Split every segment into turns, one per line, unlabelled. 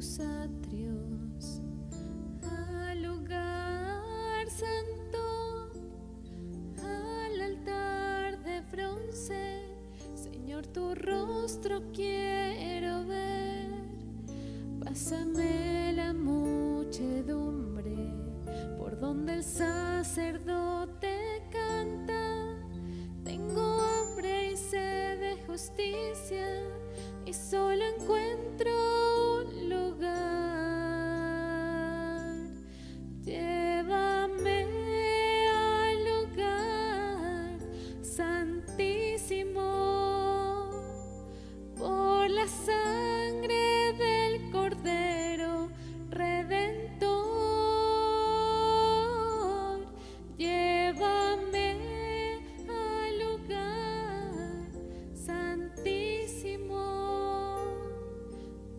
tus atrios, al lugar santo, al altar de bronce. Señor, tu rostro quiero ver. Pásame la muchedumbre por donde el sacerdote canta. Tengo hambre y sed de justicia y solo encuentro un lugar. Llévame al lugar santísimo por la sangre del Cordero Redentor. Llévame al lugar santísimo.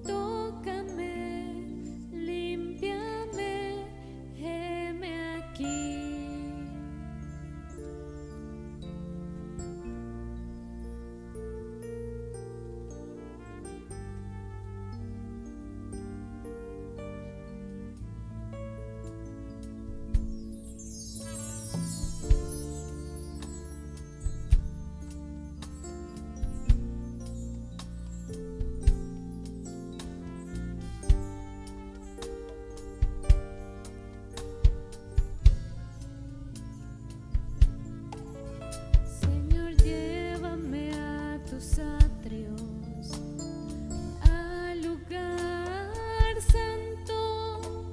Tócame, límpiame, heme aquí. Señor, llévame a tus atrios, al lugar santo,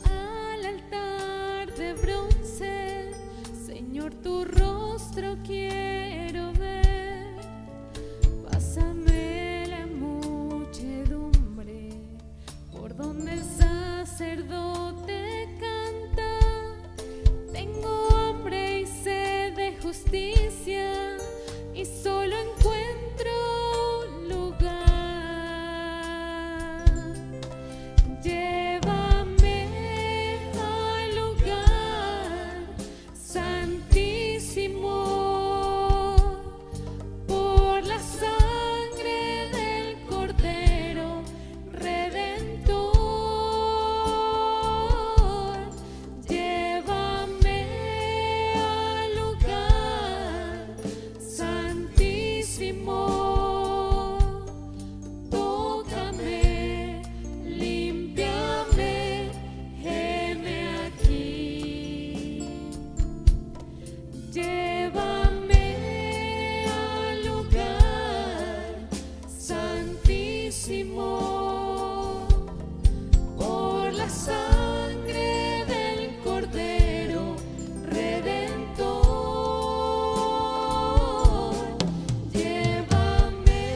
al altar de bronce. Señor, tu rostro quiero ver. Pásame la muchedumbre por donde el sacerdote canta. Tengo hambre y sed de justicia y solo encuentro un lugar. Llévame al lugar santísimo por la sangre del Cordero Redentor. Llévame al lugar santísimo. Tócame, límpiame, heme aquí. Llévame al lugar santísimo por la sangre del Cordero Redentor. Llévame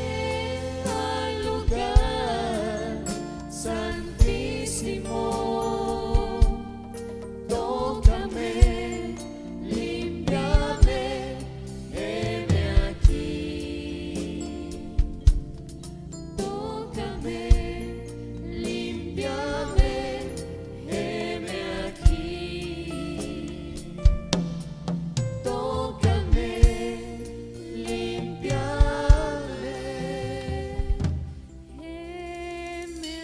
al lugar santísimo. Tócame, límpiame, heme aquí. Tócame, límpiame, heme aquí. Tócame, límpiame, heme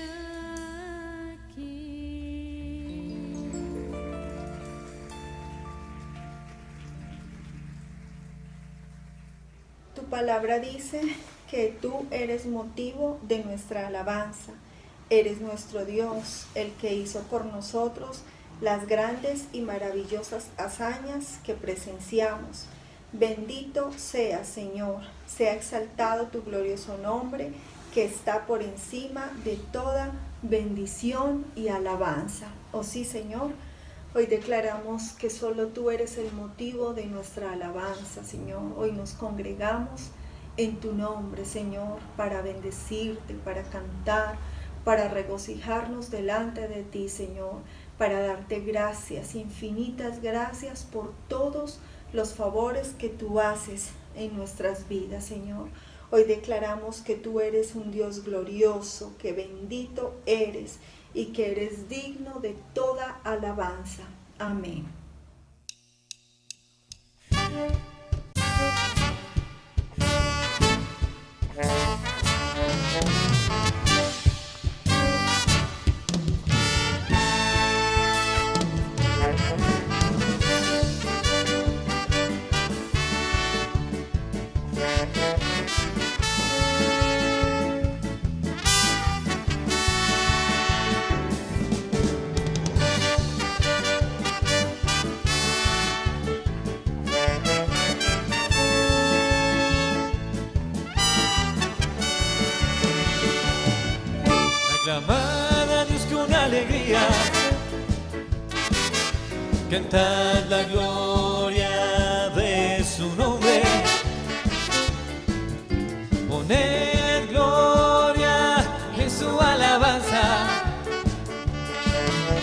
aquí.
Tu palabra dice que tú eres motivo de nuestra alabanza. Eres nuestro Dios, el que hizo por nosotros las grandes y maravillosas hazañas que presenciamos. Bendito sea, Señor, sea exaltado tu glorioso nombre, que está por encima de toda bendición y alabanza. Oh sí, Señor, hoy declaramos que solo tú eres el motivo de nuestra alabanza, Señor. Hoy nos congregamos en tu nombre, Señor, para bendecirte, para cantar, para regocijarnos delante de ti, Señor, para darte gracias, infinitas gracias por todos los favores que tú haces en nuestras vidas, Señor. Hoy declaramos que tú eres un Dios glorioso, que bendito eres y que eres digno de toda alabanza. Amén.
Cantad la gloria de su nombre. Poned gloria en su alabanza.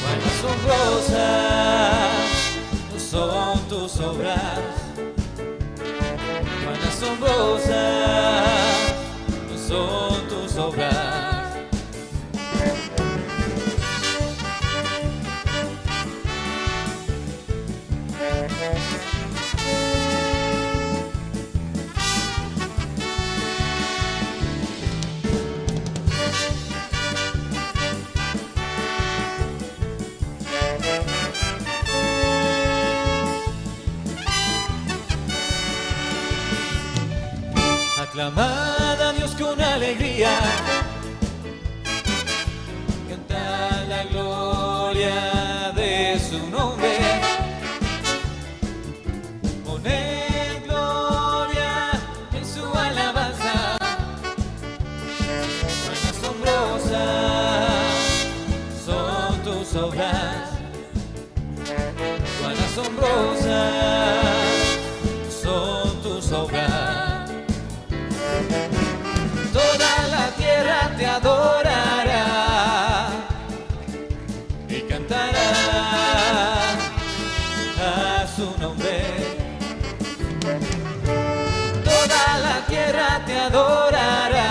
Cuán asombrosas son tus obras. Cuán asombrosas son tus obras. Aclamad a Dios con alegría, cantad la gloria de su nombre. Poned gloria en su alabanza. Cuán asombrosas son tus obras. Cuán asombrosas son tus obras. Toda la tierra te adorará y cantará a su nombre. Toda la tierra te adorará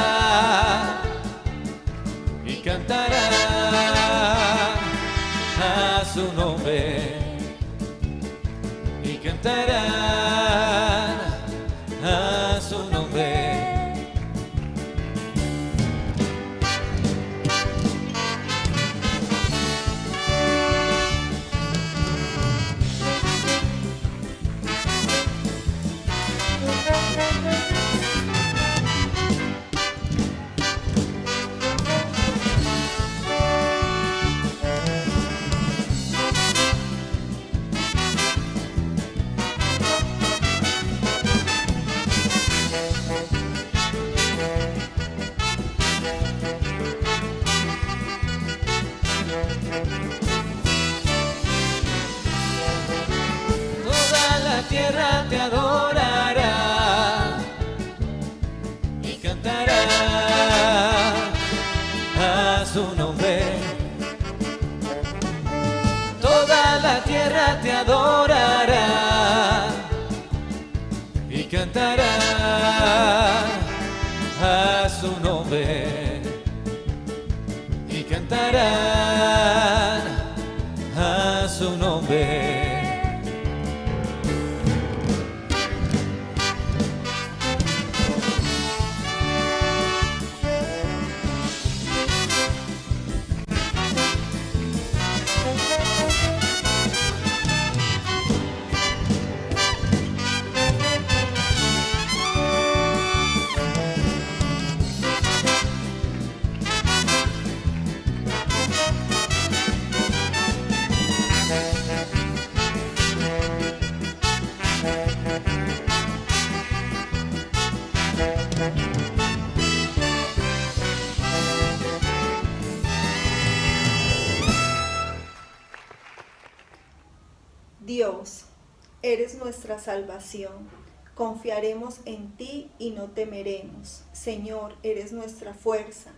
y cantará a su nombre. Y cantará a su nombre. Toda la tierra te adorará y cantará a su nombre. Toda la tierra te adorará y cantará a su nombre. Y cantarán a su nombre.
Dios, eres nuestra salvación. Confiaremos en ti y no temeremos. Señor, eres nuestra fuerza,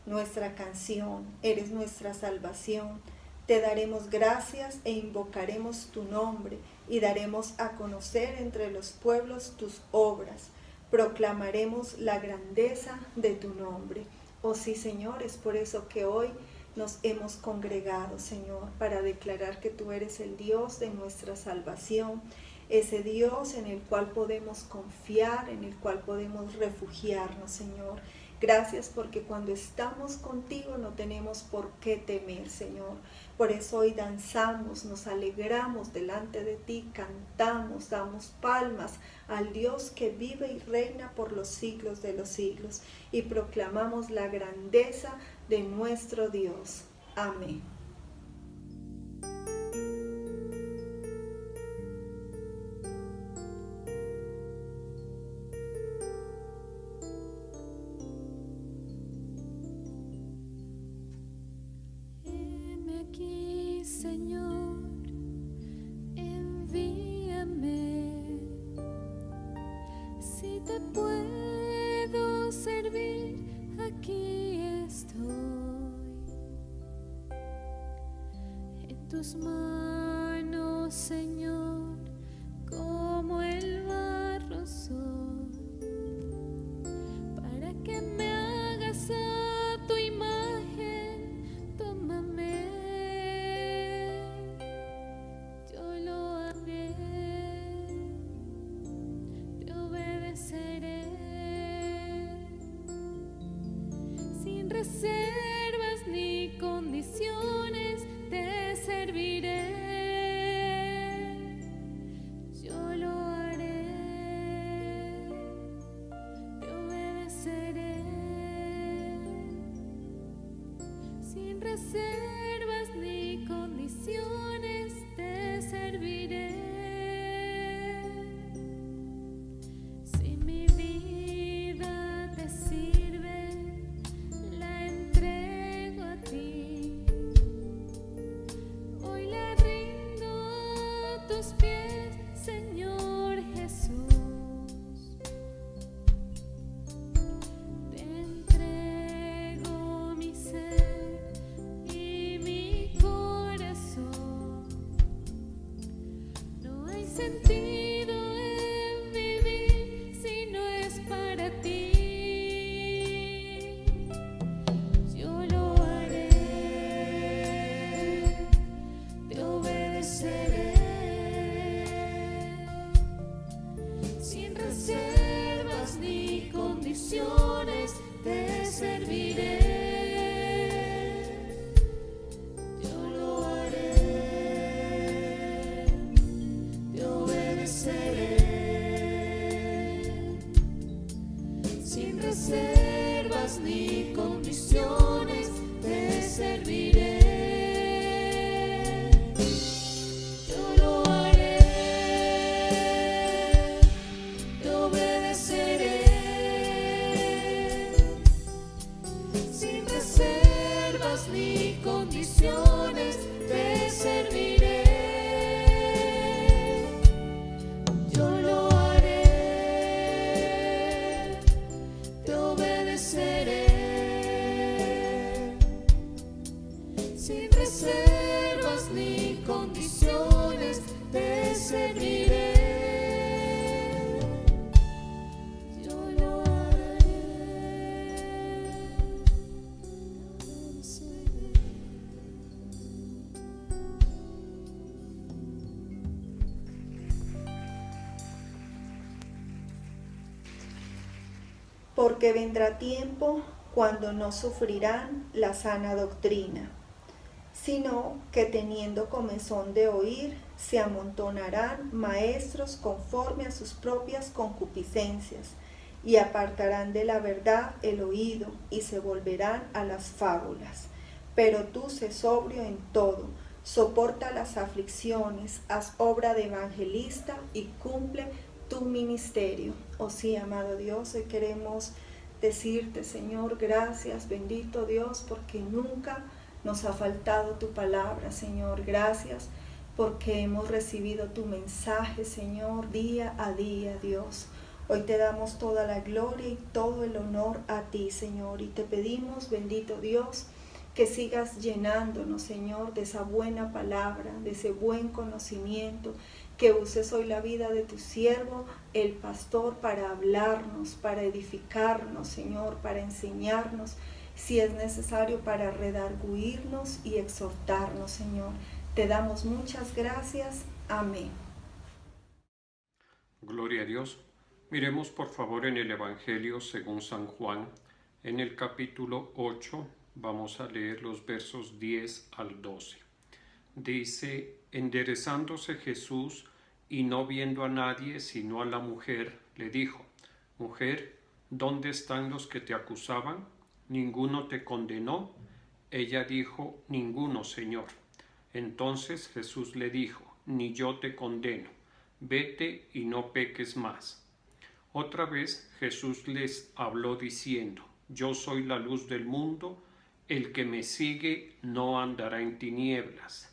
nuestra canción, eres nuestra salvación. Te daremos gracias e invocaremos tu nombre y daremos a conocer entre los pueblos tus obras. Proclamaremos la grandeza de tu nombre. Oh sí, Señor, es por eso que hoy nos hemos congregado, Señor, para declarar que tú eres el Dios de nuestra salvación, ese Dios en el cual podemos confiar, en el cual podemos refugiarnos, Señor. Gracias porque cuando estamos contigo no tenemos por qué temer, Señor. Por eso hoy danzamos, nos alegramos delante de ti, cantamos, damos palmas al Dios que vive y reina por los siglos de los siglos y proclamamos la grandeza de nuestro Dios. Amén.
Heme aquí, Señor, te puedo servir, aquí estoy. En tus manos, Señor, como el barro soy, para que me hagas a tu imagen, tómame, yo lo haré, te obedeceré, sin reservas ni condiciones, te serviré. Yo lo haré, te obedeceré, sin reservas ni condiciones, te serviré. Si mi vida te sirve, la entrego a ti. Hoy la rindo a tus pies, Señor Jesús. Te entrego mi ser y mi corazón. No hay sentido en vivir si no es para ti. Yo lo haré, te obedeceré, sin reservas ni condiciones, te serviré. Yo lo haré, te obedeceré, sin reservas ni condiciones, te serviré. Yo lo haré, te obedeceré, sin reservas ni condiciones, te serviré. Yo lo haré, te obedeceré, sin reservas ni condiciones, te serviré. Yo lo haré, te obedeceré.
Porque vendrá tiempo cuando no sufrirán la sana doctrina, sino que teniendo comezón de oír, se amontonarán maestros conforme a sus propias concupiscencias, y apartarán de la verdad el oído, y se volverán a las fábulas. Pero tú sé sobrio en todo, soporta las aflicciones, haz obra de evangelista y cumple tu ministerio. Oh sí, amado Dios, hoy queremos decirte, Señor, gracias, bendito Dios, porque nunca nos ha faltado tu palabra, Señor. Gracias porque hemos recibido tu mensaje, Señor, día a día, Dios. Hoy te damos toda la gloria y todo el honor a ti, Señor, y te pedimos, bendito Dios, que sigas llenándonos, Señor, de esa buena palabra, de ese buen conocimiento, que uses hoy la vida de tu siervo, el pastor, para hablarnos, para edificarnos, Señor, para enseñarnos, si es necesario, para redarguirnos y exhortarnos, Señor. Te damos muchas gracias. Amén.
Gloria a Dios. Miremos por favor en el Evangelio según San Juan, en el capítulo 8, vamos a leer los versos 10 al 12. Dice: enderezándose Jesús y no viendo a nadie sino a la mujer, le dijo: Mujer, ¿dónde están los que te acusaban? ¿Ninguno te condenó? Ella dijo: Ninguno, Señor. Entonces Jesús le dijo: Ni yo te condeno, vete y no peques más. Otra vez Jesús les habló diciendo: Yo soy la luz del mundo, el que me sigue no andará en tinieblas,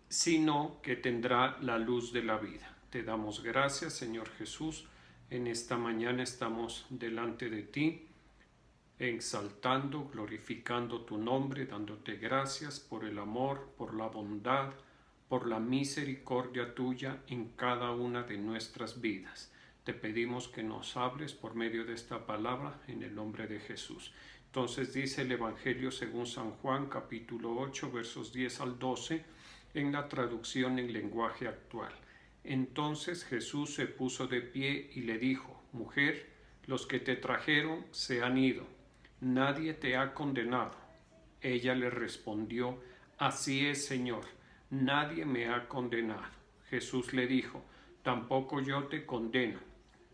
sino que tendrá la luz de la vida. Te damos gracias, Señor Jesús. En esta mañana estamos delante de ti, exaltando, glorificando tu nombre, dándote gracias por el amor, por la bondad, por la misericordia tuya en cada una de nuestras vidas. Te pedimos que nos hables por medio de esta palabra en el nombre de Jesús. Entonces dice el Evangelio según San Juan, capítulo 8, versos 10 al 12, en la traducción en lenguaje actual. Entonces Jesús se puso de pie y le dijo: Mujer, los que te trajeron se han ido. Nadie te ha condenado. Ella le respondió: Así es, Señor, nadie me ha condenado. Jesús le dijo: Tampoco yo te condeno.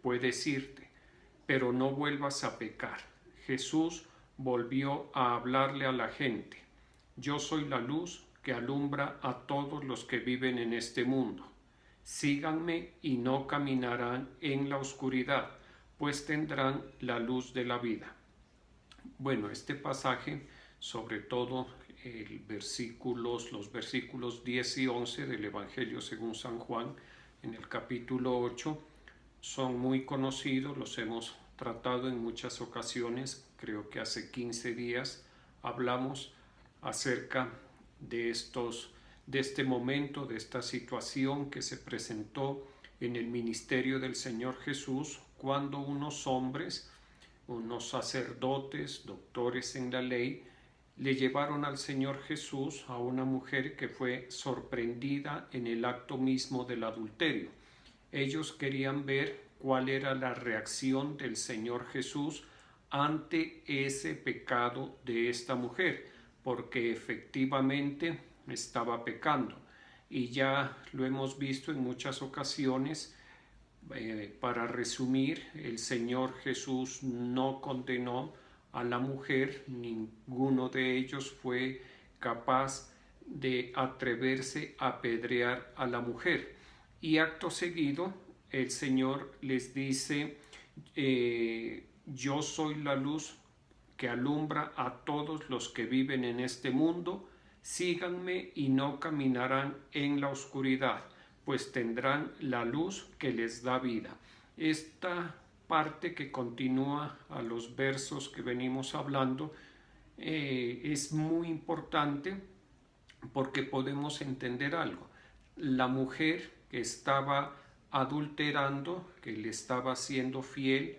Puedes irte, pero no vuelvas a pecar. Jesús volvió a hablarle a la gente: Yo soy la luz que alumbra a todos los que viven en este mundo. Síganme y no caminarán en la oscuridad, pues tendrán la luz de la vida. Bueno, este pasaje, sobre todo los versículos 10 y 11 del Evangelio según San Juan, en el capítulo 8, son muy conocidos, los hemos tratado en muchas ocasiones. Creo que hace 15 días hablamos acerca de este momento, de esta situación que se presentó en el ministerio del Señor Jesús, cuando unos hombres, unos sacerdotes, doctores en la ley, le llevaron al Señor Jesús a una mujer que fue sorprendida en el acto mismo del adulterio. Ellos querían ver cuál era la reacción del Señor Jesús ante ese pecado de esta mujer, porque efectivamente estaba pecando. Y ya lo hemos visto en muchas ocasiones. Para resumir, el Señor Jesús no condenó a la mujer, ninguno de ellos fue capaz de atreverse a apedrear a la mujer. Y acto seguido, el Señor les dice: yo soy la luz que alumbra a todos los que viven en este mundo. Síganme y no caminarán en la oscuridad, pues tendrán la luz que les da vida. Esta parte que continúa a los versos que venimos hablando es muy importante, porque podemos entender algo. La mujer que estaba adulterando, que le estaba siendo fiel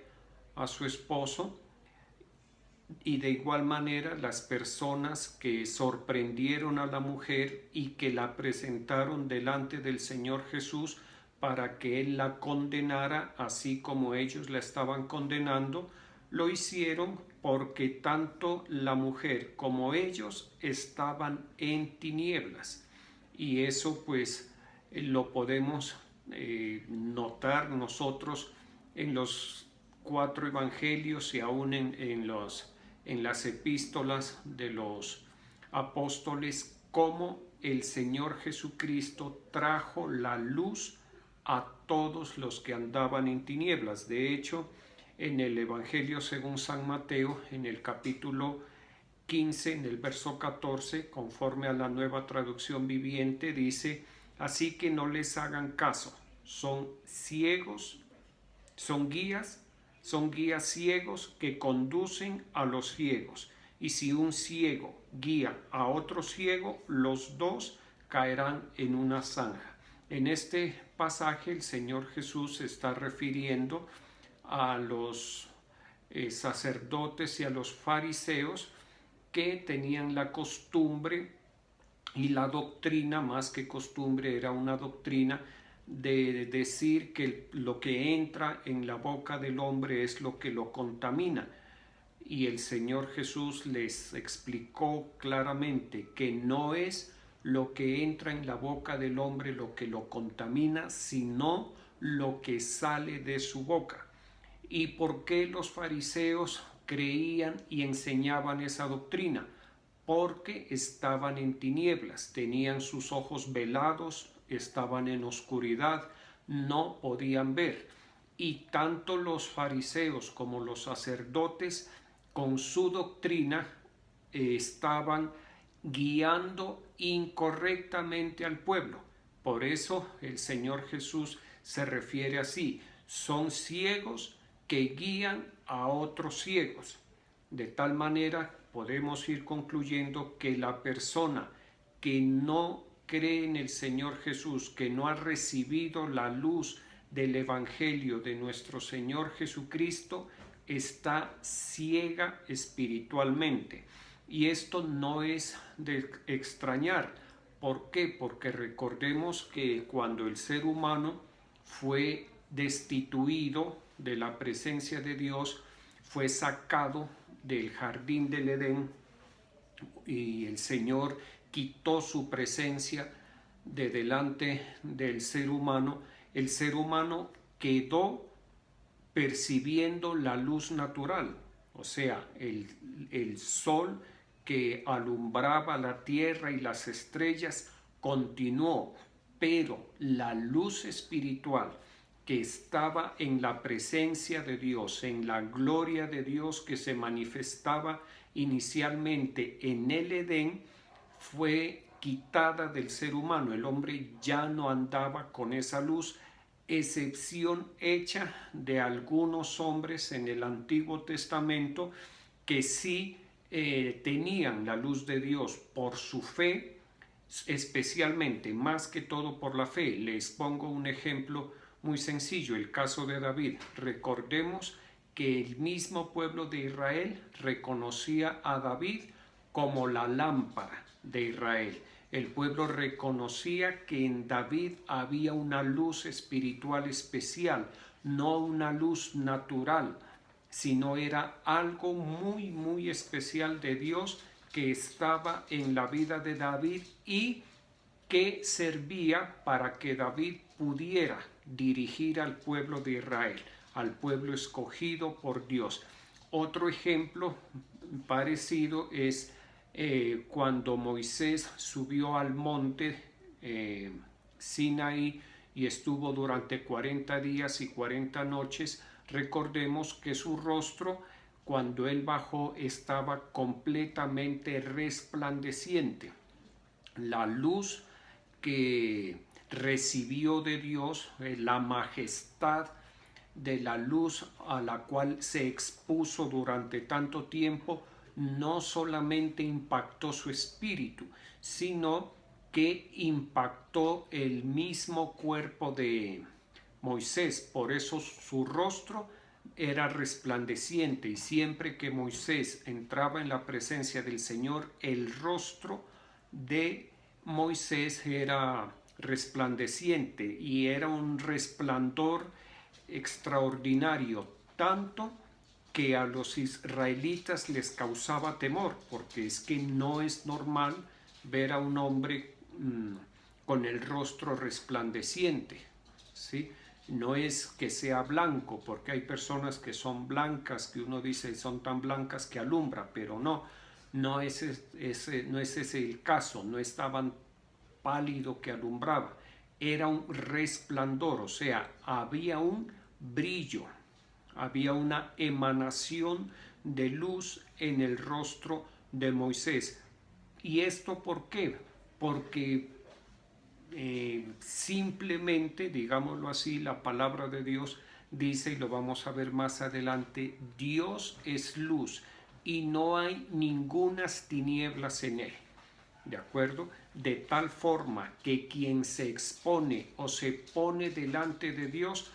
a su esposo, y de igual manera las personas que sorprendieron a la mujer y que la presentaron delante del Señor Jesús para que Él la condenara, así como ellos la estaban condenando, lo hicieron porque tanto la mujer como ellos estaban en tinieblas. Y eso pues lo podemos notar nosotros en los 4 evangelios y aún en las epístolas de los apóstoles, cómo el Señor Jesucristo trajo la luz a todos los que andaban en tinieblas. De hecho, en el Evangelio según San Mateo, en el capítulo 15, en el verso 14, conforme a la Nueva Traducción Viviente, dice: así que no les hagan caso, son ciegos, son guías ciegos que conducen a los ciegos, y si un ciego guía a otro ciego, los dos caerán en una zanja. En este pasaje el Señor Jesús se está refiriendo a los sacerdotes y a los fariseos, que tenían la costumbre y la doctrina, más que costumbre, era una doctrina de decir que lo que entra en la boca del hombre es lo que lo contamina. Y el Señor Jesús les explicó claramente que no es lo que entra en la boca del hombre lo que lo contamina, sino lo que sale de su boca. ¿Y por qué los fariseos creían y enseñaban esa doctrina? Porque estaban en tinieblas, tenían sus ojos velados, estaban en oscuridad, no podían ver. Y tanto los fariseos como los sacerdotes, con su doctrina, estaban guiando incorrectamente al pueblo. Por eso el Señor Jesús se refiere así: son ciegos que guían a otros ciegos. De tal manera podemos ir concluyendo que la persona que no cree en el Señor Jesús, que no ha recibido la luz del Evangelio de nuestro Señor Jesucristo, está ciega espiritualmente. Y esto no es de extrañar. ¿Por qué? Porque recordemos que cuando el ser humano fue destituido de la presencia de Dios, fue sacado del jardín del Edén y el Señor quitó su presencia de delante del ser humano. El ser humano quedó percibiendo la luz natural, o sea, el sol que alumbraba la tierra y las estrellas continuó, pero la luz espiritual que estaba en la presencia de Dios, en la gloria de Dios que se manifestaba inicialmente en el Edén, fue quitada del ser humano. El hombre ya no andaba con esa luz, excepción hecha de algunos hombres en el Antiguo Testamento que sí tenían la luz de Dios por su fe, especialmente, más que todo por la fe. Les pongo un ejemplo muy sencillo, el caso de David. Recordemos que el mismo pueblo de Israel reconocía a David como la lámpara de Israel. El pueblo reconocía que en David había una luz espiritual especial, no una luz natural, sino era algo muy, muy especial de Dios que estaba en la vida de David y que servía para que David pudiera dirigir al pueblo de Israel, al pueblo escogido por Dios. Otro ejemplo parecido es cuando Moisés subió al monte Sinaí y estuvo durante 40 días y 40 noches. Recordemos que su rostro, cuando él bajó, estaba completamente resplandeciente. La luz que recibió de Dios, la majestad de la luz a la cual se expuso durante tanto tiempo, no solamente impactó su espíritu, sino que impactó el mismo cuerpo de Moisés. Por eso su rostro era resplandeciente, y siempre que Moisés entraba en la presencia del Señor, el rostro de Moisés era resplandeciente y era un resplandor extraordinario, tanto que a los israelitas les causaba temor, porque es que no es normal ver a un hombre con el rostro resplandeciente, ¿sí? No es que sea blanco, porque hay personas que son blancas, que uno dice son tan blancas que alumbra, pero no es ese el caso. No estaban pálido que alumbraba, era un resplandor, o sea, había un brillo, había una emanación de luz en el rostro de Moisés. ¿Y esto por qué? Porque simplemente, digámoslo así, la palabra de Dios dice, y lo vamos a ver más adelante, Dios es luz y no hay ningunas tinieblas en él. ¿De acuerdo? De tal forma que quien se expone o se pone delante de Dios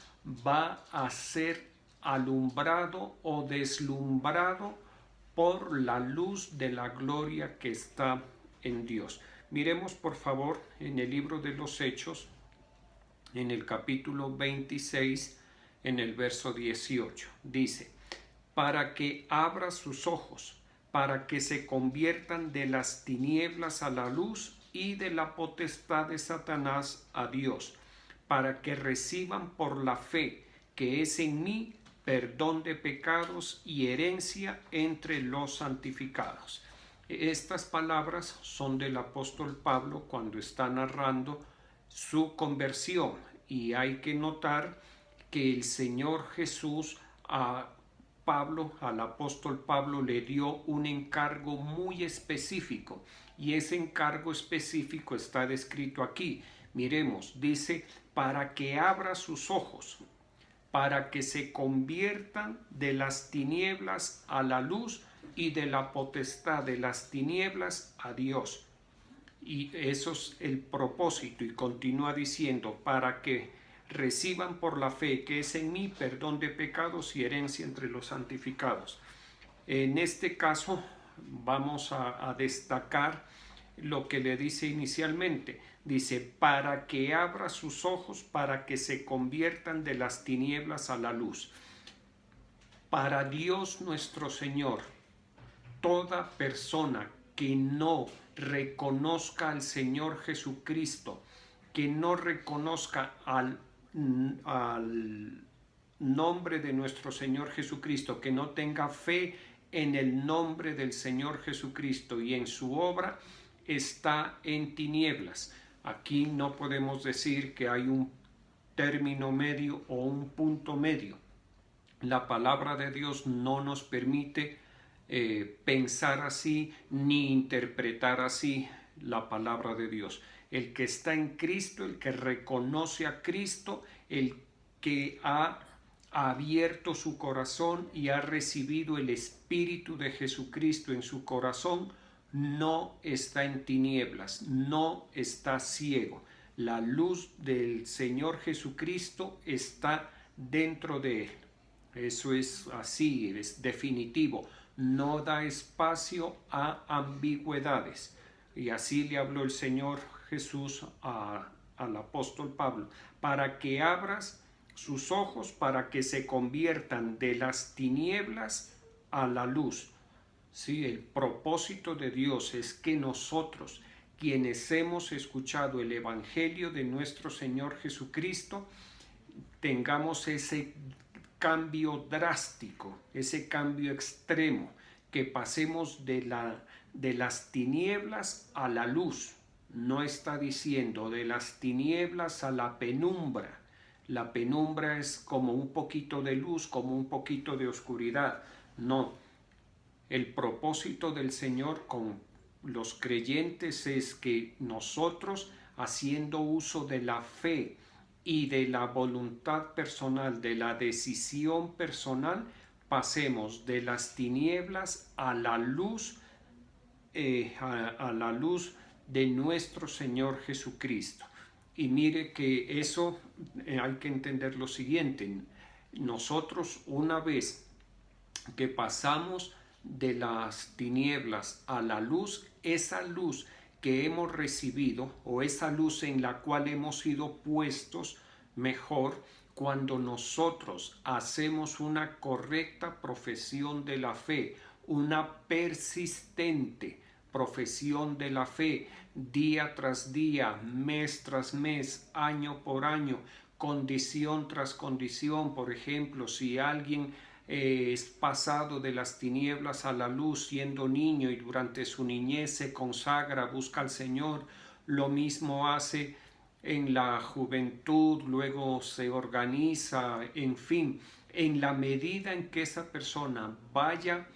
va a ser alumbrado o deslumbrado por la luz de la gloria que está en Dios. Miremos por favor en el libro de los Hechos, en el capítulo 26, en el verso 18. Dice: para que abra sus ojos, para que se conviertan de las tinieblas a la luz y de la potestad de Satanás a Dios, para que reciban por la fe que es en mí perdón de pecados y herencia entre los santificados. Estas palabras son del apóstol Pablo cuando está narrando su conversión, y hay que notar que el Señor Jesús al apóstol Pablo le dio un encargo muy específico, y ese encargo específico está descrito aquí. Miremos, dice: para que abra sus ojos, para que se conviertan de las tinieblas a la luz y de la potestad de las tinieblas a Dios. Y eso es el propósito, y continúa diciendo, para que reciban por la fe que es en mí perdón de pecados y herencia entre los santificados. En este caso vamos a destacar lo que le dice inicialmente. Dice, para que abra sus ojos, para que se conviertan de las tinieblas a la luz. Para Dios nuestro Señor, toda persona que no reconozca al Señor Jesucristo, que no reconozca al nombre de nuestro Señor Jesucristo, que no tenga fe en el nombre del Señor Jesucristo y en su obra, está en tinieblas. Aquí no podemos decir que hay un término medio o un punto medio. La palabra de Dios no nos permite pensar así ni interpretar así la palabra de Dios. El que está en Cristo, el que reconoce a Cristo, el que ha abierto su corazón y ha recibido el Espíritu de Jesucristo en su corazón, no está en tinieblas, no está ciego. La luz del Señor Jesucristo está dentro de él. Eso es así, es definitivo. No da espacio a ambigüedades. Y así le habló el Señor Jesús al apóstol Pablo, para que abras sus ojos, para que se conviertan de las tinieblas a la luz. Sí, el propósito de Dios es que nosotros, quienes hemos escuchado el Evangelio de nuestro Señor Jesucristo, tengamos ese cambio drástico, ese cambio extremo, que pasemos de las tinieblas a la luz. No está diciendo de las tinieblas a la penumbra. La penumbra es como un poquito de luz, como un poquito de oscuridad. No. El propósito del Señor con los creyentes es que nosotros, haciendo uso de la fe y de la voluntad personal, de la decisión personal, pasemos de las tinieblas a la luz, a la luz de nuestro Señor Jesucristo. Y mire que eso hay que entender lo siguiente. Nosotros, una vez que pasamos de las tinieblas a la luz, esa luz que hemos recibido, o esa luz en la cual hemos sido puestos, mejor, cuando nosotros hacemos una correcta profesión de la fe, una persistente profesión de la fe, día tras día, mes tras mes, año por año, condición tras condición. Por ejemplo, si alguien es pasado de las tinieblas a la luz siendo niño y durante su niñez se consagra, busca al Señor, lo mismo hace en la juventud, luego se organiza, en fin, en la medida en que esa persona vaya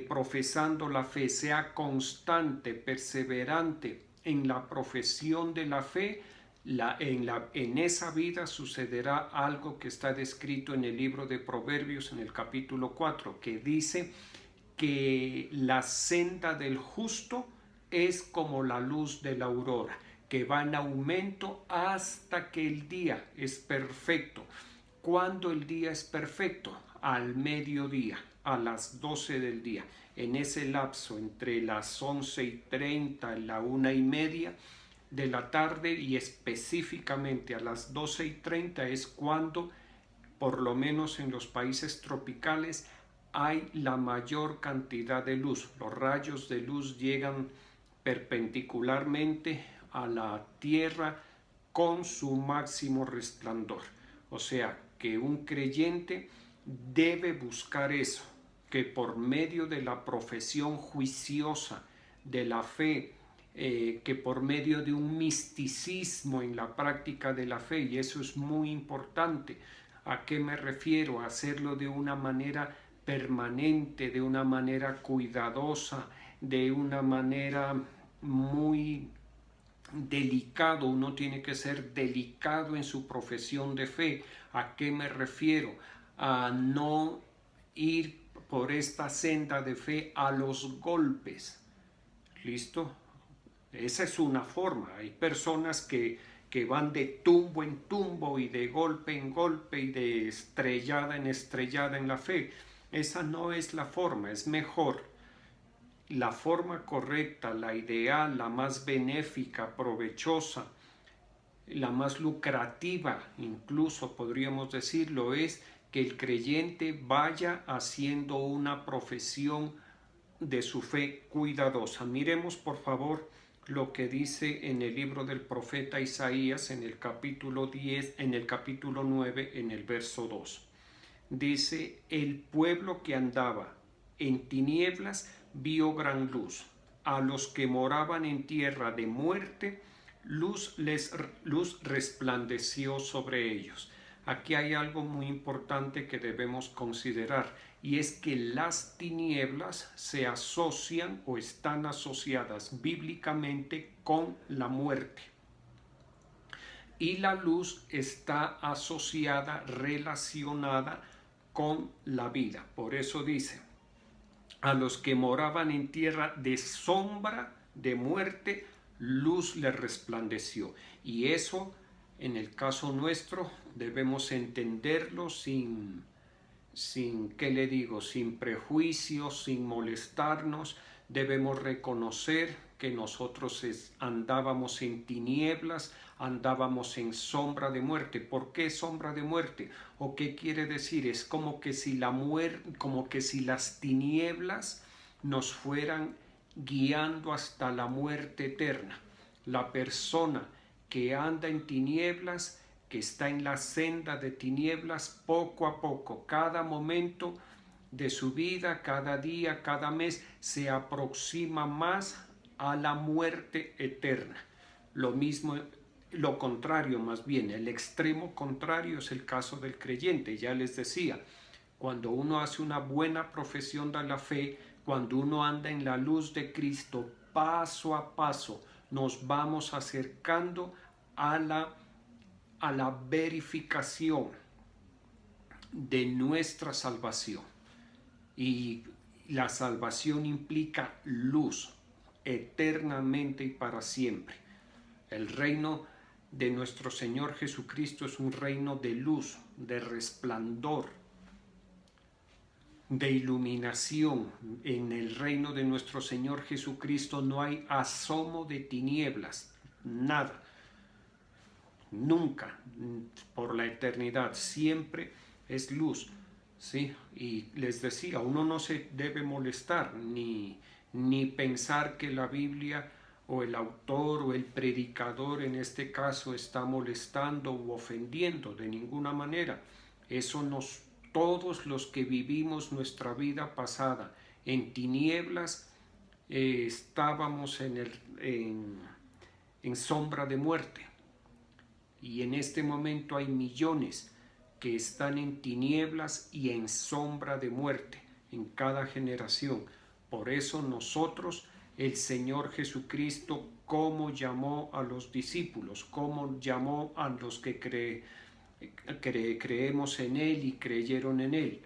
profesando la fe, sea constante, perseverante en la profesión de la fe, en esa vida sucederá algo que está descrito en el libro de Proverbios en el capítulo 4, que dice que la senda del justo es como la luz de la aurora, que va en aumento hasta que el día es perfecto. ¿Cuándo el día es perfecto? Al mediodía, a las 12 del día. En ese lapso entre las 11:30 y la 1:30 de la tarde, y específicamente a las 12:30, es cuando, por lo menos en los países tropicales, hay la mayor cantidad de luz. Los rayos de luz llegan perpendicularmente a la tierra con su máximo resplandor. O sea, que un creyente debe buscar eso, que por medio de la profesión juiciosa de la fe, que por medio de un misticismo en la práctica de la fe, y eso es muy importante. ¿A qué me refiero? A hacerlo de una manera permanente, de una manera cuidadosa, de una manera muy delicado, uno tiene que ser delicado en su profesión de fe. ¿A qué me refiero? A no ir por esta senda de fe a los golpes. ¿Listo? Esa es una forma. Hay personas que van de tumbo en tumbo y de golpe en golpe y de estrellada en la fe. Esa no es la forma, es mejor. La forma correcta, la ideal, la más benéfica, provechosa, la más lucrativa, incluso podríamos decirlo, es que el creyente vaya haciendo una profesión de su fe cuidadosa. Miremos por favor lo que dice en el libro del profeta Isaías en el capítulo 10, en el capítulo 9, en el verso 2. Dice: el pueblo que andaba en tinieblas vio gran luz. A los que moraban en tierra de muerte, luz resplandeció sobre ellos. Aquí hay algo muy importante que debemos considerar, y es que las tinieblas se asocian o están asociadas bíblicamente con la muerte, y la luz está asociada, relacionada con la vida. Por eso dice: a los que moraban en tierra de sombra de muerte, luz les resplandeció. Y eso, en el caso nuestro, debemos entenderlo sin ¿qué le digo? Sin prejuicios, sin molestarnos. Debemos reconocer que nosotros andábamos en tinieblas, andábamos en sombra de muerte. ¿Por qué sombra de muerte? ¿O qué quiere decir? Es como que si las tinieblas nos fueran guiando hasta la muerte eterna. La persona que anda en tinieblas, que está en la senda de tinieblas, poco a poco, cada momento de su vida, cada día, cada mes, se aproxima más a la muerte eterna. Lo contrario, más bien, el extremo contrario es el caso del creyente. Ya les decía, cuando uno hace una buena profesión de la fe, cuando uno anda en la luz de Cristo, paso a paso nos vamos acercando a la verificación de nuestra salvación. Y la salvación implica luz eternamente y para siempre. El reino de nuestro Señor Jesucristo es un reino de luz, de resplandor, de iluminación. En el reino de nuestro Señor Jesucristo no hay asomo de tinieblas, nada. Nunca, por la eternidad, siempre es luz, ¿sí? Y les decía, uno no se debe molestar ni pensar que la Biblia o el autor o el predicador en este caso está molestando u ofendiendo, de ninguna manera. Eso todos los que vivimos nuestra vida pasada en tinieblas, estábamos en sombra de muerte. Y en este momento hay millones que están en tinieblas y en sombra de muerte en cada generación. Por eso nosotros, el Señor Jesucristo, cómo llamó a los discípulos, cómo llamó a los que creemos en Él y creyeron en Él.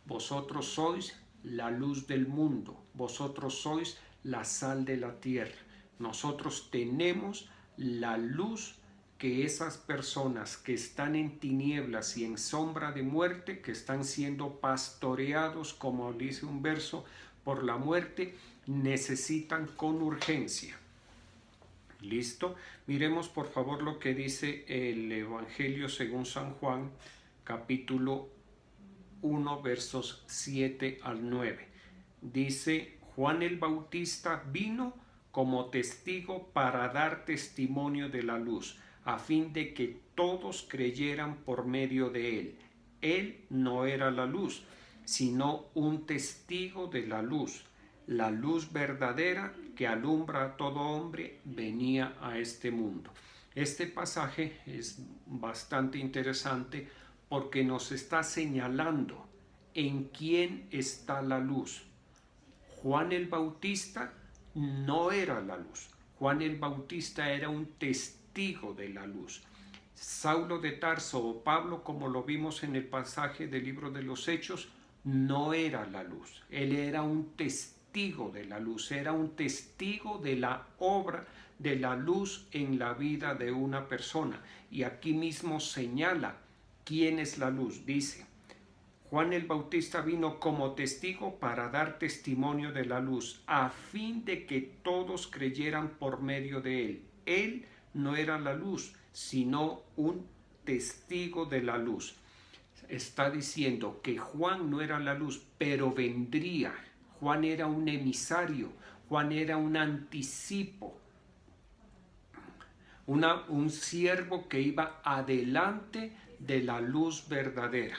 Vosotros sois la luz del mundo, vosotros sois la sal de la tierra. Nosotros tenemos la luz que esas personas que están en tinieblas y en sombra de muerte, que están siendo pastoreados, como dice un verso, por la muerte, necesitan con urgencia. ¿Listo? Miremos por favor lo que dice el Evangelio según San Juan, capítulo 1, versos 7 al 9. Dice: Juan el Bautista vino como testigo para dar testimonio de la luz, a fin de que todos creyeran por medio de él. Él no era la luz, sino un testigo de la luz verdadera que alumbra a todo hombre, venía a este mundo. Este pasaje es bastante interesante porque nos está señalando en quién está la luz. Juan el Bautista no era la luz. Juan el Bautista era un testigo de la luz. Saulo de Tarso o Pablo, como lo vimos en el pasaje del libro de los Hechos, no era la luz. Él era un testigo de la luz, era un testigo de la obra de la luz en la vida de una persona. Y aquí mismo señala quién es la luz. Dice, Juan el Bautista vino como testigo para dar testimonio de la luz, a fin de que todos creyeran por medio de él. Él no era la luz, sino un testigo de la luz. Está diciendo que Juan no era la luz, pero vendría. Juan era un emisario, Juan era un anticipo, un siervo que iba adelante de la luz verdadera,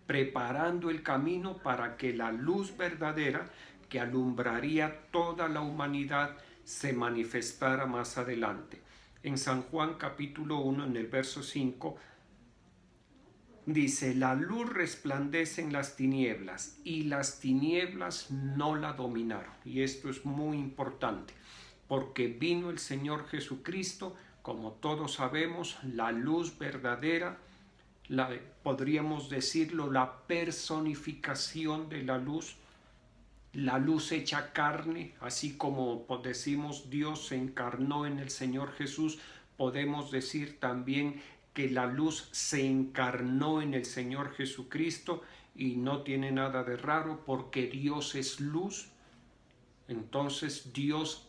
preparando el camino para que la luz verdadera que alumbraría toda la humanidad se manifestara más adelante. En San Juan capítulo 1, en el verso 5, dice, la luz resplandece en las tinieblas y las tinieblas no la dominaron. Y esto es muy importante, porque vino el Señor Jesucristo, como todos sabemos, la luz verdadera, podríamos decirlo, la personificación de la luz hecha carne, así como decimos Dios se encarnó en el Señor Jesús, podemos decir también que la luz se encarnó en el Señor Jesucristo, y no tiene nada de raro porque Dios es luz. Entonces Dios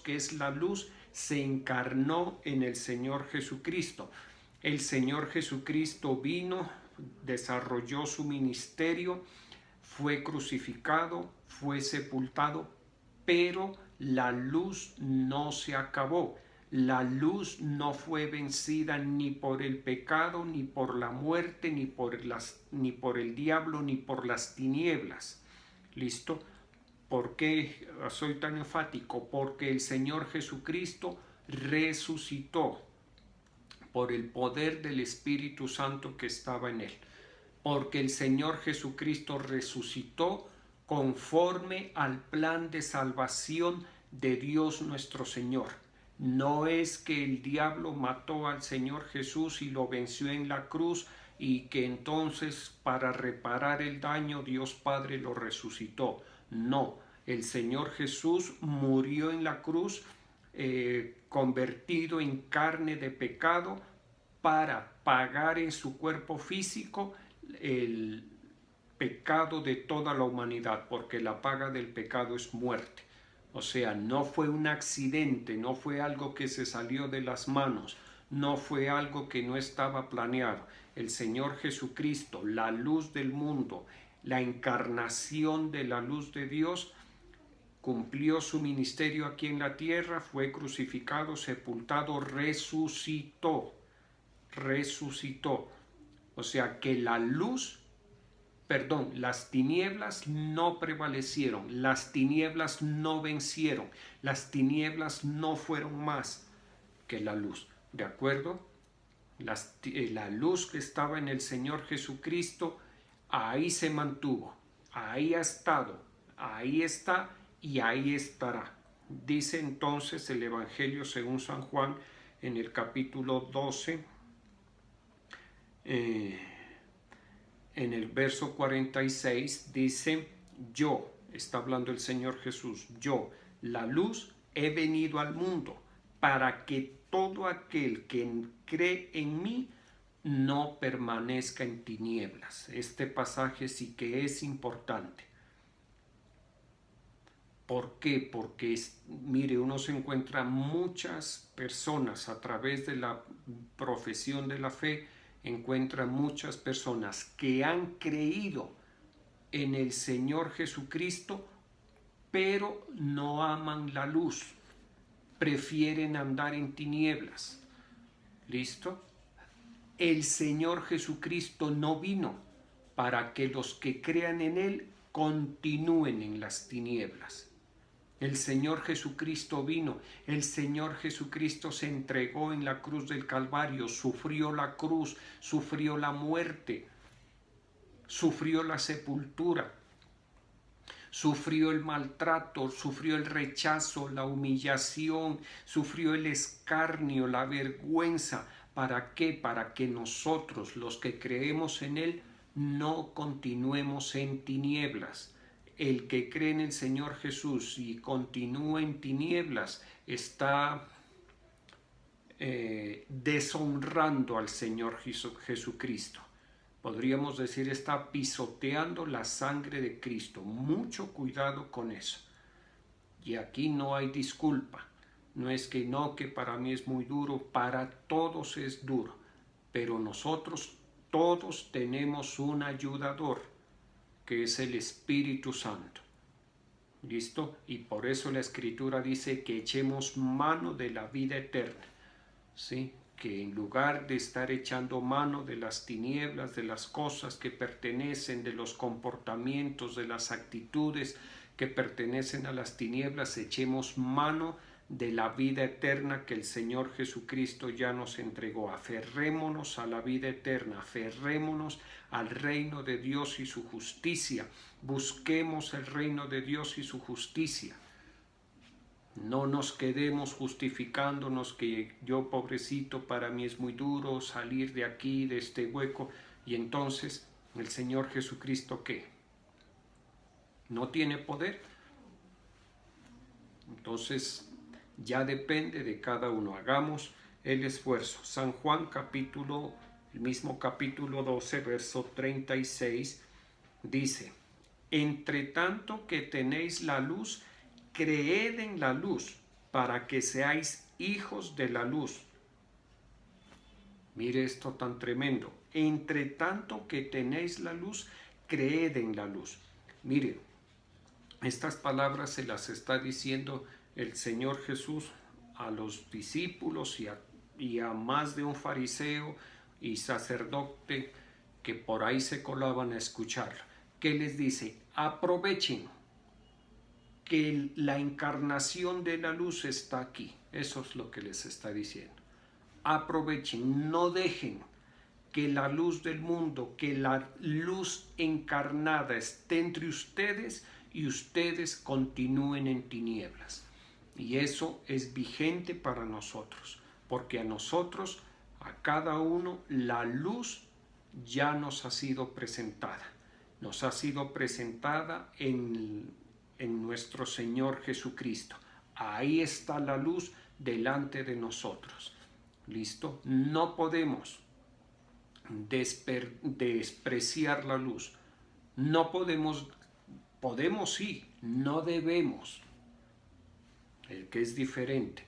que es la luz se encarnó en el Señor Jesucristo. El Señor Jesucristo vino, desarrolló su ministerio, fue crucificado, fue sepultado, pero la luz no se acabó. La luz no fue vencida ni por el pecado, ni por la muerte, ni por el diablo, ni por las tinieblas. ¿Listo? ¿Por qué soy tan enfático? Porque el Señor Jesucristo resucitó por el poder del Espíritu Santo que estaba en él. Porque el Señor Jesucristo resucitó conforme al plan de salvación de Dios nuestro Señor. No es que el diablo mató al Señor Jesús y lo venció en la cruz y que entonces para reparar el daño Dios Padre lo resucitó. No, el Señor Jesús murió en la cruz convertido en carne de pecado para pagar en su cuerpo físico el pecado de toda la humanidad, porque la paga del pecado es muerte. O sea, no fue un accidente, no fue algo que se salió de las manos, no fue algo que no estaba planeado. El Señor Jesucristo, la luz del mundo, la encarnación de la luz de Dios, cumplió su ministerio aquí en la tierra, fue crucificado, sepultado, resucitó. O sea que las tinieblas no prevalecieron, las tinieblas no vencieron, las tinieblas no fueron más que la luz. ¿De acuerdo? La luz que estaba en el Señor Jesucristo, ahí se mantuvo, ahí ha estado, ahí está y ahí estará. Dice entonces el Evangelio según San Juan en el capítulo 12, en el verso 46, dice, yo, está hablando el Señor Jesús, yo, la luz, he venido al mundo para que todo aquel que cree en mí no permanezca en tinieblas. Este pasaje sí que es importante. ¿Por qué? Porque, mire, uno se encuentra muchas personas a través de la profesión de la fe, encuentra muchas personas que han creído en el Señor Jesucristo, pero no aman la luz, prefieren andar en tinieblas. ¿Listo? El Señor Jesucristo no vino para que los que crean en Él continúen en las tinieblas. El Señor Jesucristo vino, el Señor Jesucristo se entregó en la cruz del Calvario, sufrió la cruz, sufrió la muerte, sufrió la sepultura, sufrió el maltrato, sufrió el rechazo, la humillación, sufrió el escarnio, la vergüenza. ¿Para qué? Para que nosotros, los que creemos en Él, no continuemos en tinieblas. El que cree en el Señor Jesús y continúa en tinieblas está deshonrando al Señor Jesucristo. Podríamos decir, está pisoteando la sangre de Cristo. Mucho cuidado con eso. Y aquí no hay disculpa. No es que no, que para mí es muy duro. Para todos es duro. Pero nosotros todos tenemos un ayudador, que es el Espíritu Santo. ¿Listo? Y por eso la Escritura dice que echemos mano de la vida eterna. ¿Sí? Que en lugar de estar echando mano de las tinieblas, de las cosas que pertenecen, de los comportamientos, de las actitudes que pertenecen a las tinieblas, echemos mano de la vida eterna que el Señor Jesucristo ya nos entregó. Aferrémonos a la vida eterna, aferrémonos al reino de Dios y su justicia. Busquemos el reino de Dios y su justicia. No nos quedemos justificándonos que yo, pobrecito, para mí es muy duro salir de aquí, de este hueco. Y entonces, ¿el Señor Jesucristo qué? ¿No tiene poder? Entonces, ya depende de cada uno. Hagamos el esfuerzo. San Juan el mismo capítulo 12, verso 36, dice: entre tanto que tenéis la luz, creed en la luz, para que seáis hijos de la luz. Mire esto tan tremendo. Entre tanto que tenéis la luz, creed en la luz. Mire, estas palabras se las está diciendo el Señor Jesús a los discípulos y a más de un fariseo y sacerdote que por ahí se colaban a escucharlo. ¿Qué les dice? Aprovechen que la encarnación de la luz está aquí. Eso es lo que les está diciendo. Aprovechen, no dejen que la luz del mundo, que la luz encarnada esté entre ustedes y ustedes continúen en tinieblas. Y eso es vigente para nosotros, porque a nosotros, a cada uno, la luz ya nos ha sido presentada. Nos ha sido presentada en nuestro Señor Jesucristo. Ahí está la luz delante de nosotros. ¿Listo? No podemos despreciar la luz. No podemos sí, no debemos. El que es diferente.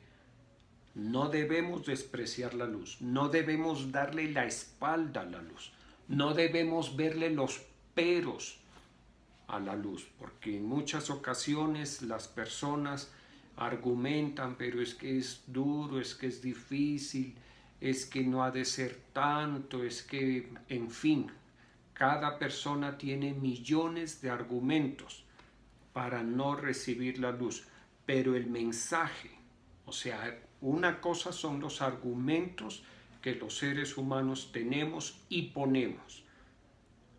No debemos despreciar la luz. No debemos darle la espalda a la luz. No debemos verle los peros a la luz, porque en muchas ocasiones las personas argumentan, pero es que es duro, es que es difícil, es que no ha de ser tanto, es que, en fin, cada persona tiene millones de argumentos para no recibir la luz, pero el mensaje, o sea, una cosa son los argumentos que los seres humanos tenemos y ponemos,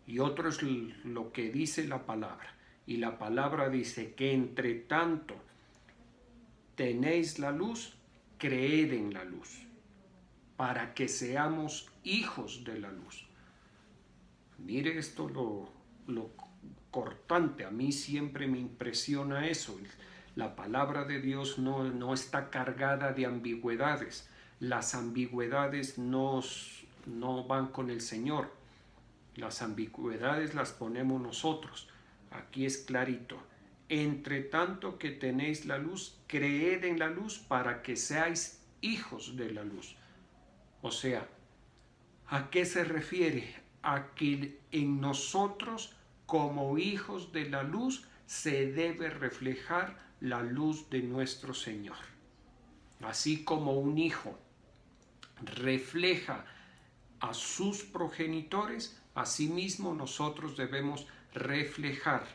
y otro es lo que dice la palabra. Y la palabra dice que entre tanto tenéis la luz, creed en la luz, para que seamos hijos de la luz. Mire esto lo cortante, a mí siempre me impresiona eso. La palabra de Dios no está cargada de ambigüedades. Las ambigüedades no van con el Señor. Las ambigüedades las ponemos nosotros. Aquí es clarito. Entre tanto que tenéis la luz, creed en la luz para que seáis hijos de la luz. O sea, ¿a qué se refiere? A que en nosotros, como hijos de la luz, se debe reflejar la luz de nuestro Señor. Así como un hijo refleja a sus progenitores, asimismo nosotros debemos reflejar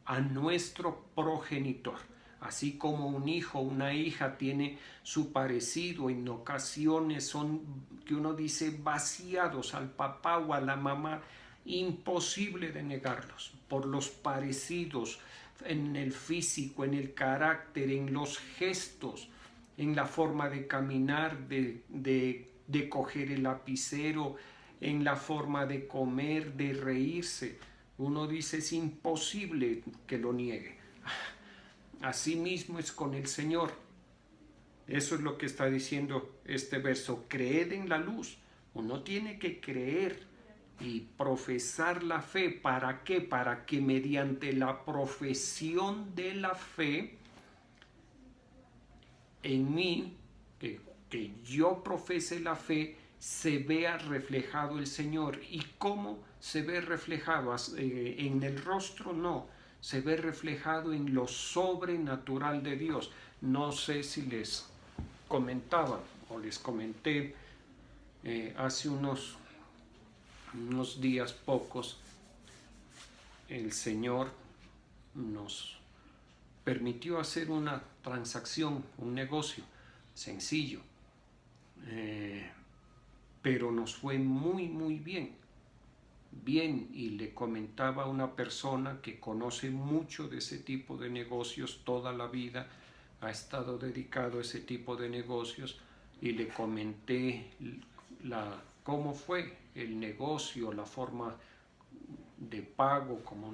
a nuestro progenitor. Así como un hijo o una hija tiene su parecido, en ocasiones son, que uno dice, vaciados al papá o a la mamá, imposible de negarlos, por los parecidos, en el físico, en el carácter, en los gestos, en la forma de caminar, de coger el lapicero, en la forma de comer, de reírse. Uno dice, es imposible que lo niegue. Así mismo es con el Señor. Eso es lo que está diciendo este verso. Creed en la luz. Uno tiene que creer y profesar la fe. ¿Para qué? Para que mediante la profesión de la fe en mí, que yo profese la fe, se vea reflejado el Señor. ¿Y cómo se ve reflejado? En el rostro no, se ve reflejado en lo sobrenatural de Dios. No sé si les comentaba o les comenté hace unos días pocos, el Señor nos permitió hacer una transacción, un negocio sencillo, pero nos fue muy bien, y le comentaba a una persona que conoce mucho de ese tipo de negocios, toda la vida ha estado dedicado a ese tipo de negocios, y le comenté cómo fue el negocio, la forma de pago, cómo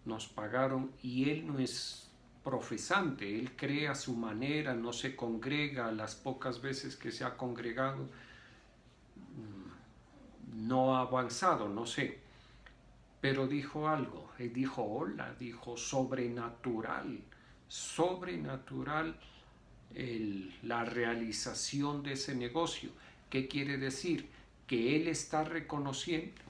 nos pagaron, y él no es profesante, él cree a su manera, no se congrega, las pocas veces que se ha congregado no ha avanzado, no sé, pero dijo algo, él dijo hola, dijo sobrenatural la realización de ese negocio. ¿Qué quiere decir? Que él está reconociendo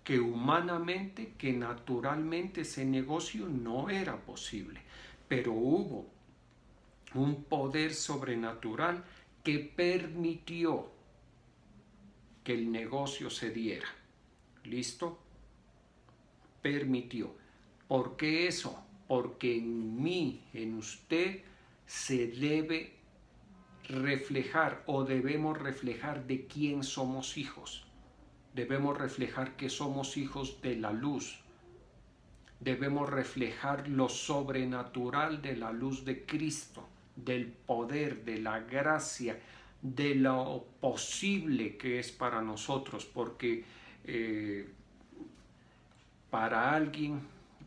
que humanamente, que naturalmente ese negocio no era posible, pero hubo un poder sobrenatural que permitió que el negocio se diera. ¿Listo? Permitió. ¿Por qué eso? Porque en mí, en usted, se debe reflejar o debemos reflejar de quién somos hijos. Debemos reflejar que somos hijos de la luz. Debemos reflejar lo sobrenatural de la luz de Cristo, del poder, de la gracia, de lo posible que es para nosotros, porque para alguien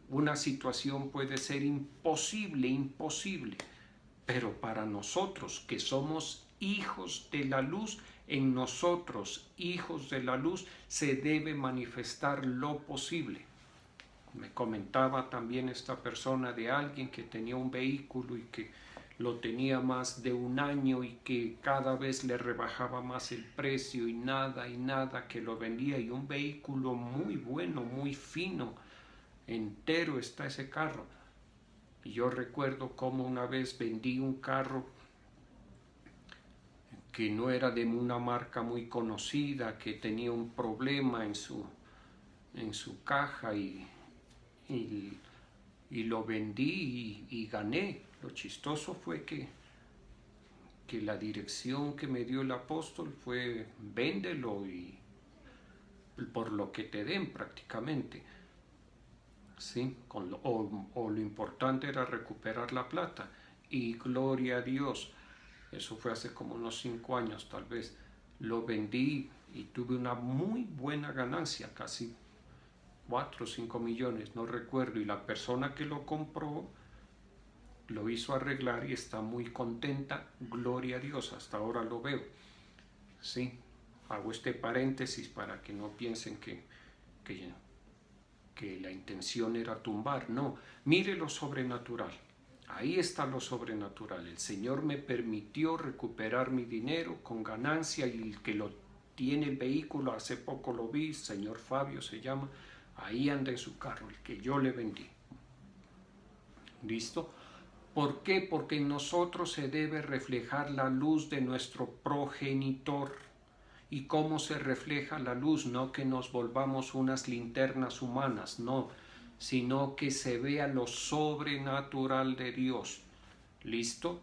una situación puede ser imposible, pero para nosotros que somos hijos de la luz, en nosotros, hijos de la luz, se debe manifestar lo posible. Me comentaba también esta persona de alguien que tenía un vehículo y que lo tenía más de un año y que cada vez le rebajaba más el precio y nada que lo vendía, y un vehículo muy bueno, muy fino, entero está ese carro. Y yo recuerdo cómo una vez vendí un carro que no era de una marca muy conocida, que tenía un problema en su caja, y lo vendí y gané. Lo chistoso fue que la dirección que me dio el apóstol fue véndelo y por lo que te den prácticamente. ¿Sí? O lo importante era recuperar la plata, y gloria a Dios, eso fue hace como unos 5 años tal vez, lo vendí y tuve una muy buena ganancia, casi 4 o 5 millones, no recuerdo, y la persona que lo compró lo hizo arreglar y está muy contenta, gloria a Dios, hasta ahora lo veo. Sí, hago este paréntesis para que no piensen que la intención era tumbar, no, mire lo sobrenatural, ahí está lo sobrenatural. El Señor me permitió recuperar mi dinero con ganancia, y el que lo tiene el vehículo, hace poco lo vi, señor Fabio se llama, ahí anda en su carro, el que yo le vendí. ¿Listo? ¿Por qué? Porque en nosotros se debe reflejar la luz de nuestro progenitor. ¿Y cómo se refleja la luz? No que nos volvamos unas linternas humanas, no, sino que se vea lo sobrenatural de Dios. ¿Listo?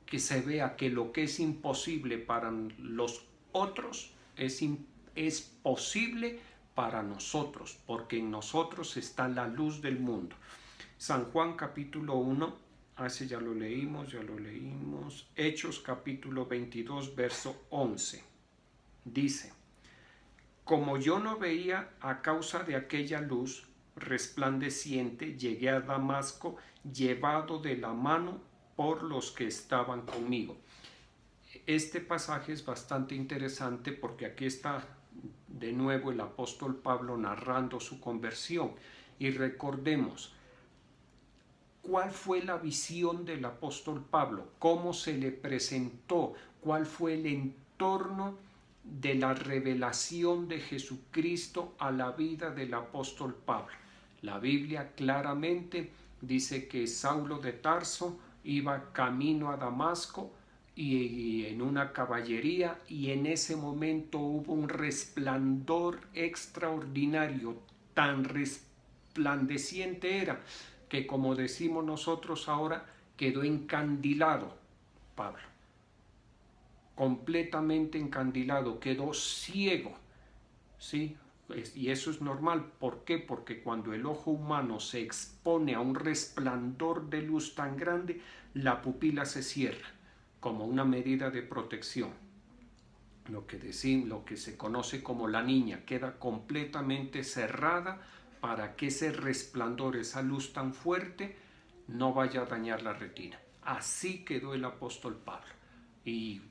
Que se vea que lo que es imposible para los otros es posible para nosotros, porque en nosotros está la luz del mundo. San Juan capítulo 1, ese ya lo leímos. Hechos capítulo 22, verso 11. Dice: como yo no veía a causa de aquella luz resplandeciente, llegué a Damasco llevado de la mano por los que estaban conmigo. Este pasaje es bastante interesante porque aquí está de nuevo el apóstol Pablo narrando su conversión. Y recordemos, ¿cuál fue la visión del apóstol Pablo? ¿Cómo se le presentó? ¿Cuál fue el entorno de la revelación de Jesucristo a la vida del apóstol Pablo? La Biblia claramente dice que Saulo de Tarso iba camino a Damasco y en una caballería, y en ese momento hubo un resplandor extraordinario, tan resplandeciente era que, como decimos nosotros ahora, quedó encandilado Pablo, completamente encandilado, quedó ciego, ¿sí? Y eso es normal. ¿Por qué? Porque cuando el ojo humano se expone a un resplandor de luz tan grande, la pupila se cierra como una medida de protección. Lo que se conoce como la niña, queda completamente cerrada para que ese resplandor, esa luz tan fuerte, no vaya a dañar la retina. Así quedó el apóstol Pablo. Y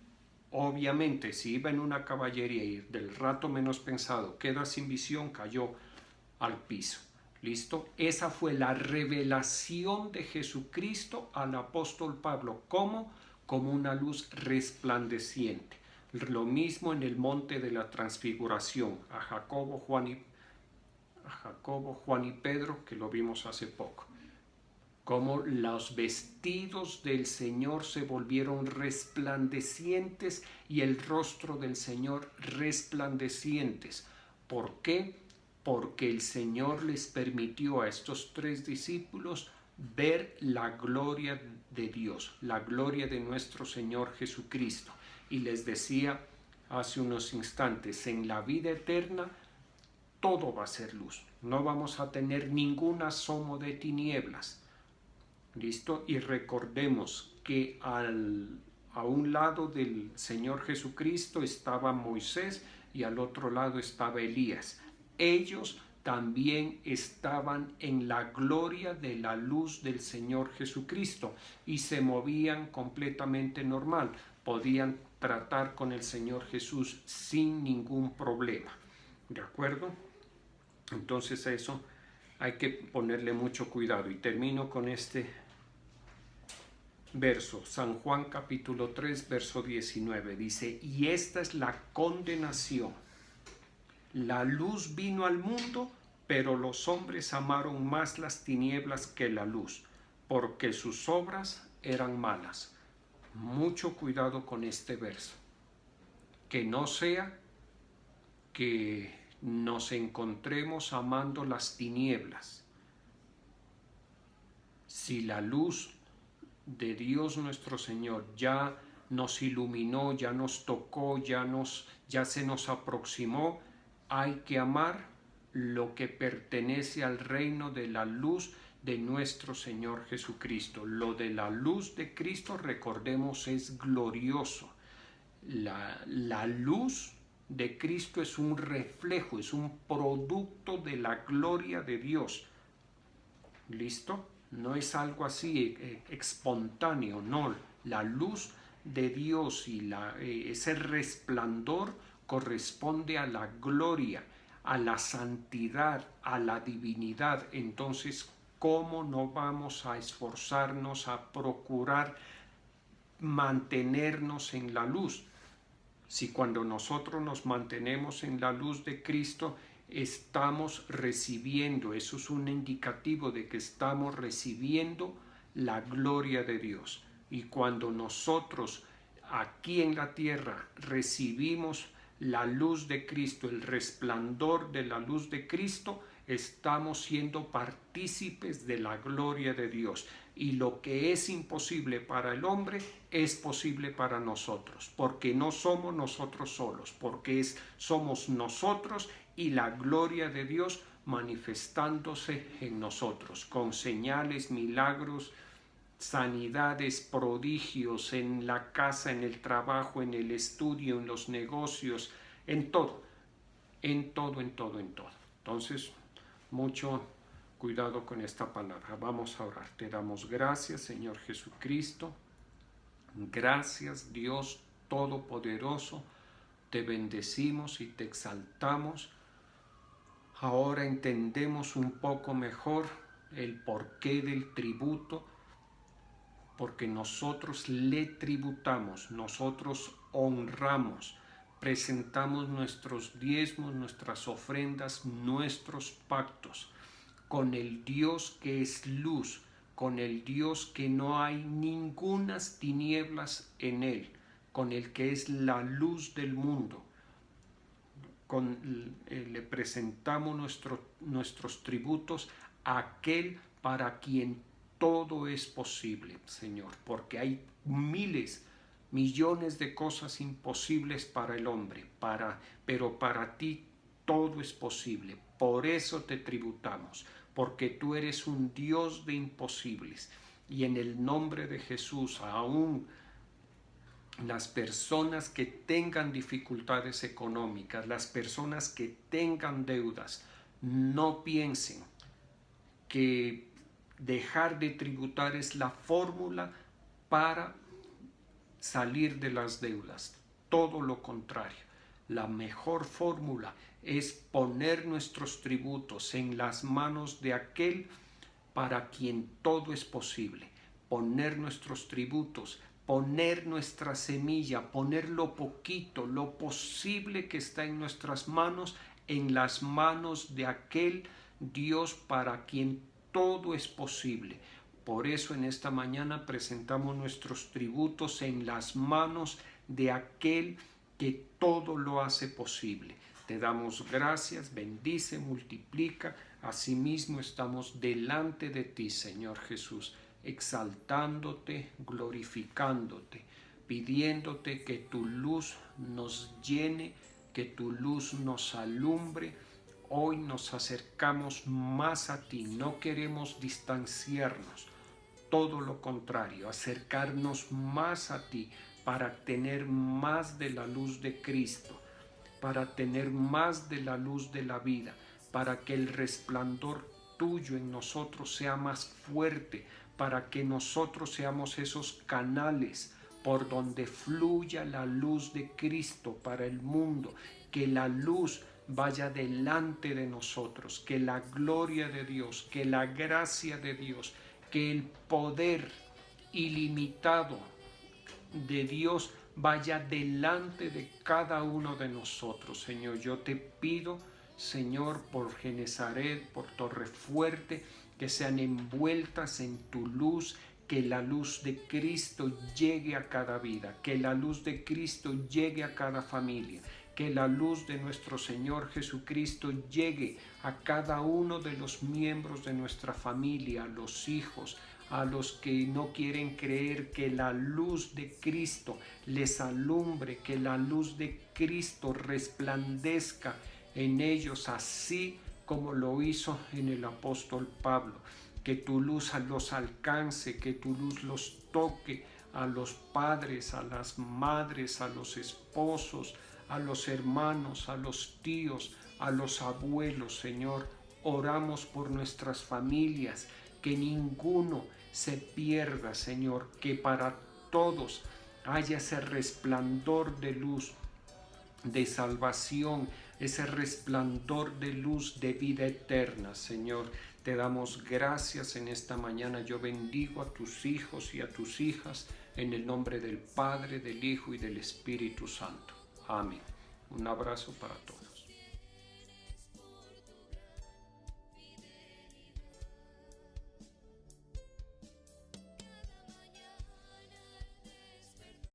obviamente, si iba en una caballería y del rato menos pensado queda sin visión, cayó al piso. ¿Listo? Esa fue la revelación de Jesucristo al apóstol Pablo. ¿Cómo? Como una luz resplandeciente. Lo mismo en el monte de la transfiguración, a Jacobo, Juan y Pedro, que lo vimos hace poco. Como los vestidos del Señor se volvieron resplandecientes y el rostro del Señor resplandecientes. ¿Por qué? Porque el Señor les permitió a estos 3 discípulos ver la gloria de Dios, la gloria de nuestro Señor Jesucristo. Y les decía hace unos instantes, en la vida eterna todo va a ser luz, no vamos a tener ningún asomo de tinieblas. ¿Listo? Y recordemos que a un lado del Señor Jesucristo estaba Moisés y al otro lado estaba Elías. Ellos también estaban en la gloria de la luz del Señor Jesucristo y se movían completamente normal. Podían tratar con el Señor Jesús sin ningún problema. ¿De acuerdo? Entonces eso hay que ponerle mucho cuidado. Y termino con este verso, San Juan capítulo 3, verso 19. Dice: y esta es la condenación. La luz vino al mundo, pero los hombres amaron más las tinieblas que la luz, porque sus obras eran malas. Mucho cuidado con este verso. Que no sea que nos encontremos amando las tinieblas. Si la luz de Dios nuestro Señor ya nos iluminó, ya nos tocó, ya se nos aproximó, hay que amar lo que pertenece al reino de la luz de nuestro Señor Jesucristo. Lo de la luz de Cristo, recordemos, es glorioso. La luz de Cristo es un reflejo, es un producto de la gloria de Dios. ¿Listo? No es algo así espontáneo, no. La luz de Dios y ese resplandor corresponde a la gloria, a la santidad, a la divinidad. Entonces, ¿cómo no vamos a esforzarnos a procurar mantenernos en la luz? Si cuando nosotros nos mantenemos en la luz de Cristo, estamos recibiendo, eso es un indicativo de que estamos recibiendo la gloria de Dios. Y cuando nosotros aquí en la tierra recibimos la luz de Cristo, el resplandor de la luz de Cristo, estamos siendo partícipes de la gloria de Dios. Y lo que es imposible para el hombre es posible para nosotros, porque no somos nosotros solos, porque somos nosotros y la gloria de Dios manifestándose en nosotros, con señales, milagros, sanidades, prodigios en la casa, en el trabajo, en el estudio, en los negocios, en todo, en todo, en todo, en todo. Entonces, mucho cuidado con esta palabra. Vamos a orar. Te damos gracias, Señor Jesucristo. Gracias, Dios Todopoderoso. Te bendecimos y te exaltamos. Ahora entendemos un poco mejor el porqué del tributo, porque nosotros le tributamos, nosotros honramos, presentamos nuestros diezmos, nuestras ofrendas, nuestros pactos con el Dios que es luz, con el Dios que no hay ningunas tinieblas en él, con el que es la luz del mundo. Le presentamos nuestros tributos a aquel para quien todo es posible, Señor, porque hay miles, millones de cosas imposibles para el hombre, pero para ti todo es posible. Por eso te tributamos, porque tú eres un Dios de imposibles. Y en el nombre de Jesús, aún las personas que tengan dificultades económicas, las personas que tengan deudas, no piensen que dejar de tributar es la fórmula para salir de las deudas. Todo lo contrario, la mejor fórmula es poner nuestros tributos en las manos de aquel para quien todo es posible. Poner nuestros tributos, poner nuestra semilla, poner lo poquito, lo posible que está en nuestras manos, en las manos de aquel Dios para quien todo es posible. Por eso en esta mañana presentamos nuestros tributos en las manos de aquel que todo lo hace posible. Te damos gracias, bendice, multiplica. Asimismo estamos delante de ti, Señor Jesús, exaltándote, glorificándote, pidiéndote que tu luz nos llene, que tu luz nos alumbre. Hoy nos acercamos más a ti, no queremos distanciarnos, todo lo contrario, acercarnos más a ti para tener más de la luz de Cristo, para tener más de la luz de la vida, para que el resplandor tuyo en nosotros sea más fuerte, para que nosotros seamos esos canales por donde fluya la luz de Cristo para el mundo, que la luz vaya delante de nosotros, que la gloria de Dios, que la gracia de Dios, que el poder ilimitado de Dios vaya delante de cada uno de nosotros. Señor, yo te pido, Señor, por Genezaret, por Torrefuerte, que sean envueltas en tu luz, que la luz de Cristo llegue a cada vida, que la luz de Cristo llegue a cada familia, que la luz de nuestro Señor Jesucristo llegue a cada uno de los miembros de nuestra familia, a los hijos, a los que no quieren creer, que la luz de Cristo les alumbre, que la luz de Cristo resplandezca en ellos, así como lo hizo en el apóstol Pablo. Que tu luz los alcance, que tu luz los toque a los padres, a las madres, a los esposos, a los hermanos, a los tíos, a los abuelos, Señor. Oramos por nuestras familias, que ninguno se pierda, Señor, que para todos haya ese resplandor de luz, de salvación, ese resplandor de luz de vida eterna, Señor. Te damos gracias en esta mañana. Yo bendigo a tus hijos y a tus hijas en el nombre del Padre, del Hijo y del Espíritu Santo. Amén. Un abrazo para todos.